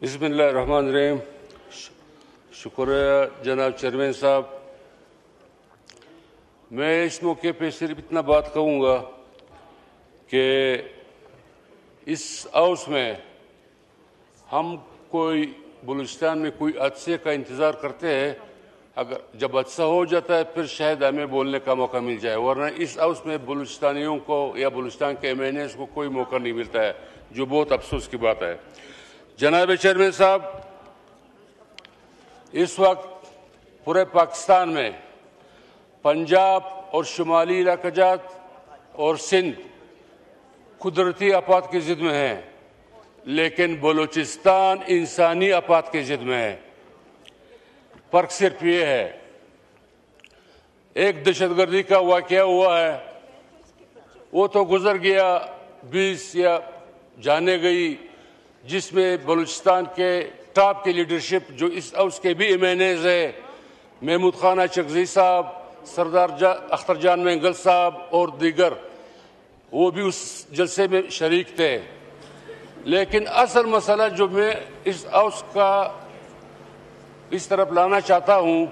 بسم اللہ الرحمن الرحیم. شکریہ جناب چیئرمین صاحب. میں اس موقع پہ صرف اتنا بات کہوں گا کہ اس ہاؤس میں ہم کوئی بلوچستان میں کوئی حادثے کا انتظار کرتے ہیں. اگر جب حادثہ ہو جاتا ہے پھر شاید ہمیں بولنے کا موقع مل جائے, ورنہ اس ہاؤس میں بلوچستانیوں کو یا بلوچستان کے MNAs کو کوئی موقع نہیں ملتا ہے, جو بہت افسوس کی بات ہے. جناب چیئرمین صاحب, اس وقت پورے پاکستان میں پنجاب اور شمالی علاقہ جات اور سندھ قدرتی آفات کی زد میں ہیں, لیکن بلوچستان انسانی آفات کی زد میں ہے. فرق صرف یہ ہے, ایک دہشت گردی کا واقعہ ہوا ہے, وہ تو گزر گیا 20 یا جانے گئی, جس میں بلوچستان کے ٹاپ کی لیڈرشپ جو اس ہاؤس کے بھی MNAs ہیں, محمود خان اچکزئی صاحب, سردار اختر جان مینگل صاحب اور دیگر, وہ بھی اس جلسے میں شریک تھے. لیکن اصل مسئلہ جو میں اس ہاؤس کا اس طرف لانا چاہتا ہوں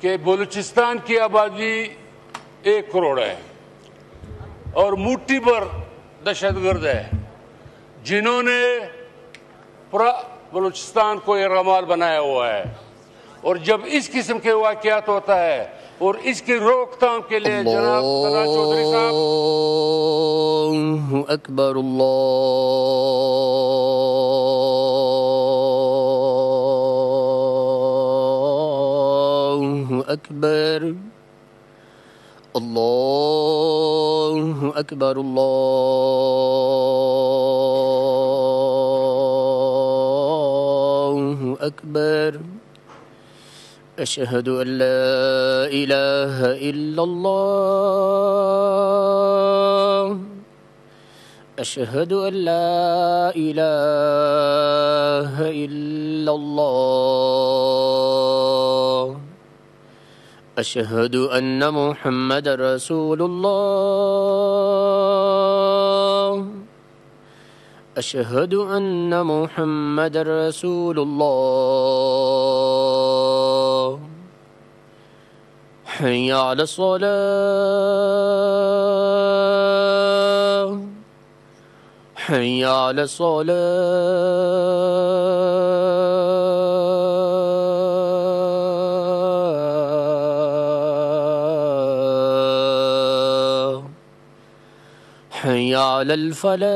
کہ بلوچستان کی آبادی 1 کروڑ ہے اور مٹھی بھر دہشت گرد ہے, جنہوں نے پورا بلوچستان کو یرغمال بنایا ہوا ہے. اور جب اس قسم کے واقعات ہوتا ہے اور اس کی روک تھام کے لیے جناب طلعت چودھری صاحب, اللہ اکبر, اللہ اکبر, اللہ اکبر, اللہ اکبر. اشہد ان لا الہ الا اللہ, اشہد ان لا الہ الا اللہ, اشہد ان محمد رسول اللہ, اشہد ان محمد رسول اللہ. حی علی الصلاة, حی علی الصلاة, حی علی الفلاح,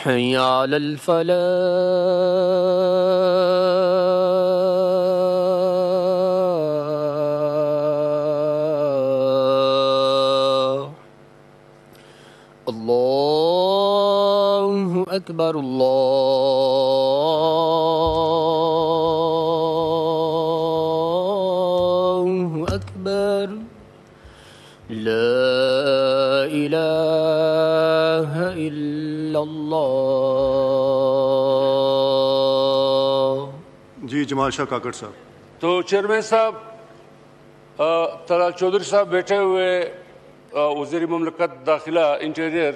حی علی الفلاح. اللہ اکبر, اللہ اکبر. لا الہ الا اللہ. جی جمال شاہ کاکڑ صاحب. تو چیئرمین صاحب, طلعت چودھری صاحب بیٹھے ہوئے وزیر مملکت داخلہ انٹیریئر,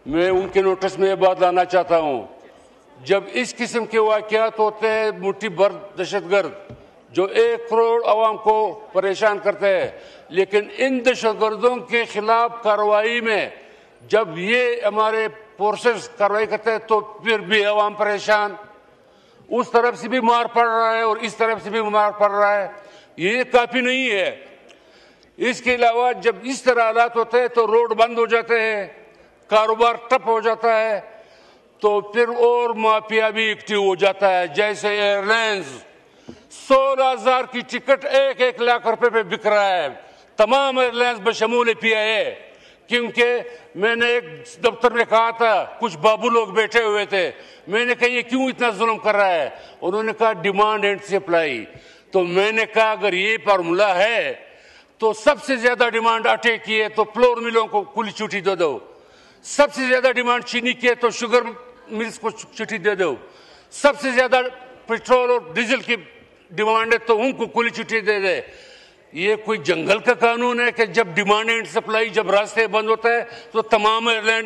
میں ان کے نوٹس میں یہ بات لانا چاہتا ہوں, جب اس قسم کے واقعات ہوتے ہیں مٹھی بھر دہشت گرد جو 1 کروڑ عوام کو پریشان کرتے ہیں, لیکن ان دہشت گردوں کے خلاف کارروائی میں جب یہ ہمارے فورسز کارروائی کرتے ہیں تو پھر بھی عوام پریشان, اس طرف سے بھی مار پڑ رہا ہے اور اس طرف سے بھی مار پڑ رہا ہے. یہ کافی نہیں ہے. اس کے علاوہ جب اس طرح حالات ہوتے ہیں تو روڈ بند ہو جاتے ہیں, کاروبار ٹپ ہو جاتا ہے, تو پھر اور مافیا بھی ایکٹیو ہو جاتا ہے. جیسے ایئر لائنز 16,000 کی ٹکٹ 1 لاکھ روپے پہ بک رہا ہے, تمام ایئر لائنز بشمول PIA. کیونکہ میں نے ایک دفتر میں کہا تھا, کچھ بابو لوگ بیٹھے ہوئے تھے, میں نے کہا یہ کیوں اتنا ظلم کر رہا ہے؟ انہوں نے کہا ڈیمانڈ اینڈ سپلائی. تو میں نے کہا اگر یہ فارمولہ ہے تو سب سے زیادہ ڈیمانڈ آٹے کی ہے تو فلور ملوں کو کھلی چھٹی دے دو, سب سے زیادہ ڈیمانڈ چینی کی ہے تو شوگر ملز کو چھٹی دے دو, سب سے زیادہ پیٹرول اور ڈیزل کی ڈیمانڈ ہے تو ان کو کھلی چھٹی دے دے. یہ کوئی جنگل کا قانون ہے کہ جب ڈیمانڈ اینڈ سپلائی، جب راستے بند ہوتا ہے تو تمام ایئر لائن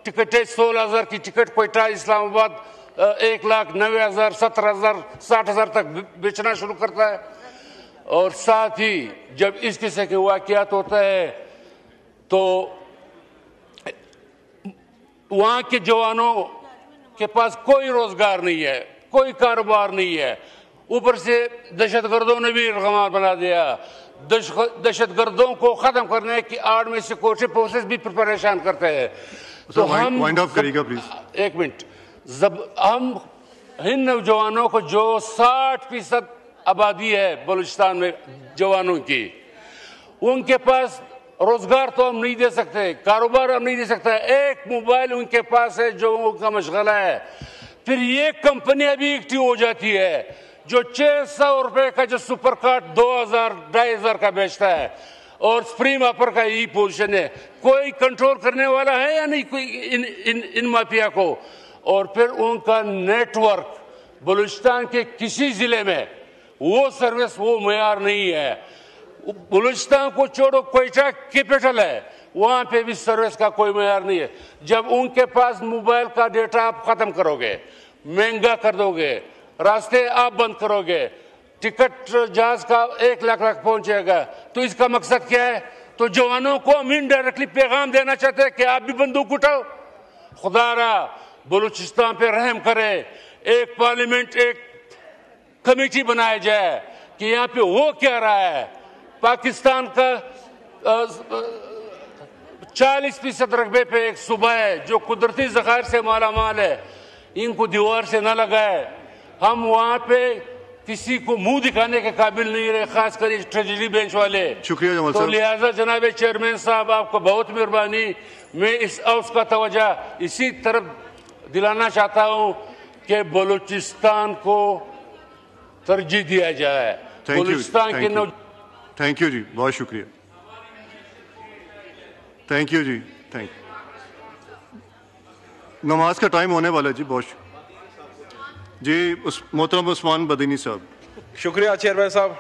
ٹکٹیں 16,000 کی ٹکٹ کوئٹہ اسلام آباد 1,90,000 17,000 60,000 تک بیچنا شروع کرتا ہے. اور ساتھ ہی جب اس قسم کے واقعات ہوتا ہے تو وہاں کے جوانوں کے پاس کوئی روزگار نہیں ہے، کوئی کاروبار نہیں ہے. اوپر سے دہشت گردوں نے بھی رقمات بنا دیا. دہشت گردوں کو ختم کرنے کی آڑ میں سیکورٹی فورسز بھی پریشان کرتے ہیں. تو ہم ایک منٹ، ہم ان نوجوانوں کو جو 60% آبادی ہے بلوچستان میں جوانوں کی، ان کے پاس روزگار تو ہم نہیں دے سکتے، کاروبار ہم نہیں دے سکتے. ایک موبائل ان کے پاس ہے جو ان کا مشغلہ ہے. پھر یہ کمپنی ابھی ایکٹیو ہو جاتی ہے جو 600 روپے کا جو سپر کارٹ 2,000 2,500 کا بیچتا ہے اور سپریم آپر کا یہی پوزیشن ہے. کوئی کنٹرول کرنے والا ہے یا نہیں کوئی ان مافیا کو؟ اور پھر ان کا نیٹ ورک بلوچستان کے کسی ضلع میں وہ سروس وہ معیار نہیں ہے. بلوچستان کو چھوڑو، کوئٹہ کیپٹل ہے، وہاں پہ بھی سروس کا کوئی معیار نہیں ہے. جب ان کے پاس موبائل کا ڈیٹا آپ ختم کرو گے، مہنگا کر دو گے، راستے آپ بند کرو گے، ٹکٹ جہاز کا 1 لاکھ پہنچے گا، تو اس کا مقصد کیا ہے؟ تو جوانوں کو ہم انڈائریکٹلی پیغام دینا چاہتے ہیں کہ آپ بھی بندوق اٹھاؤ. خدا را بلوچستان پہ رحم کرے، ایک پارلیمنٹ، ایک کمیٹی بنایا جائے کہ یہاں پہ ہو کیا رہا ہے. پاکستان کا 40% رقبے پہ ایک صوبہ ہے جو قدرتی ذخائر سے مالا مال ہے، ان کو دیوار سے نہ لگائے. ہم وہاں پہ کسی کو منہ دکھانے کے قابل نہیں رہے، خاص کر ٹریجری بینچ والے. شکریہ جمال تو صاحب. لہٰذا جناب چیئرمین صاحب، آپ کو بہت مہربانی، میں اس ہاؤس کا توجہ اسی طرف دلانا چاہتا ہوں کہ بلوچستان کو ترجیح دیا جائے. بلوچستان کے تھینک یو جی، بہت شکریہ. تھینک یو جی، تھینک یو. نماز کا ٹائم ہونے والا ہے جی. بہت جی محترم عثمان بدینی صاحب. شکریہ چیئرمین صاحب.